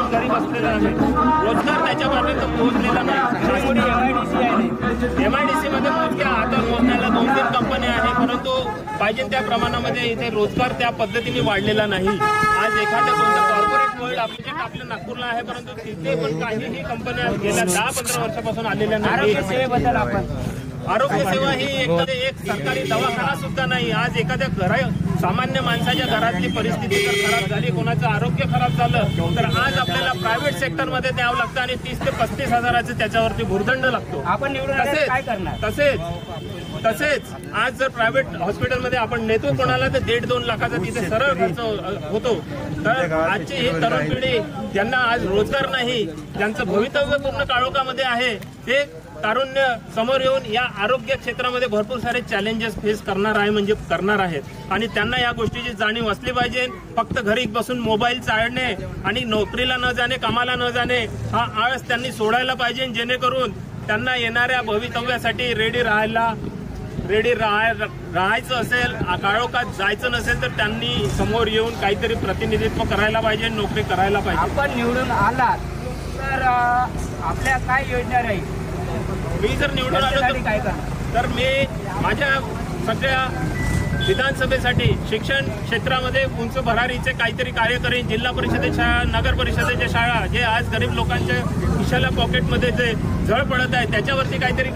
माणूस घरी बसलेला आहे, रोजगार त्याच्यापर्यंत पोहोचलेला नाही। MIDC मध्ये मोजक्या आता मोजण्याला 2-3 कंपन्या आहे, परंतु पाहिजे त्या प्रमाणामध्ये इथे रोजगार त्या पद्धतीने वाढलेला नाही। आज एखाद्या कोणत्या कॉर्पोरेट वर्ल्ड आपल्या नागपूरला आहे, परंतु तिथे पण काहीही कंपन्या गेल्या 10-15 वर्षापासून आलेल्या नाही। आरोग्यसेवेबद्दल आपण आरोग्य सेवा ही एक सरकारी दवाखाना सुद्धा नाही। आज एखाद्या सामान्य माणसाच्या घरातली परिस्थिती जर खराब झाली, कोणाचं आरोग्य खराब झालं, तर आज आपल्याला प्रायव्हेट सेक्टर मध्ये द्यावं लागतं आणि 30 ते 35 हजाराचं त्याच्यावरती भुर्दंड लागतो। आपण निवडून काय करणार? तसेच आज जर प्रायव्हेट हॉस्पिटलमध्ये आपण नेतो कोणाला तर 1.5-2 लाखाचा तिथे सरळ खर्च होतो। तर आजची ही तरुण पिढी ज्यांना आज रोजगार नाही, ज्यांचं भवितव्य पूर्ण काळोखामध्ये आहे, ते तारुण्य समोर येऊन या आरोग्य क्षेत्रामध्ये भरपूर सारे चॅलेंजेस फेस करणार आहे, म्हणजे करणार आहेत आणि त्यांना या गोष्टीची जाणीव असली पाहिजे। फक्त घरी बसून मोबाईल चालणे आणि नोकरीला न जाणे, कामाला न जाणे हा आळस त्यांनी सोडायला पाहिजे, जेणेकरून त्यांना येणाऱ्या भवितव्यासाठी रेडी राहायचं असेल, काळोखात जायचं नसेल तर त्यांनी समोर येऊन काहीतरी प्रतिनिधित्व करायला पाहिजे, नोकरी करायला पाहिजे। आपण निवडून आलात तर आपल्या काय योजना राहील? मी जर निवडून आलो तर मी माझ्या सगळ्या विधानसभेसाठी शिक्षण क्षेत्रामध्ये उंच भरारीचे काहीतरी कार्य करेन। जिल्हा परिषदेच्या नगर परिषदेच्या शाळा जे आज गरीब लोकांच्या खिशाला पॉकेटमध्ये जे झळ पडत आहे त्याच्यावरती काहीतरी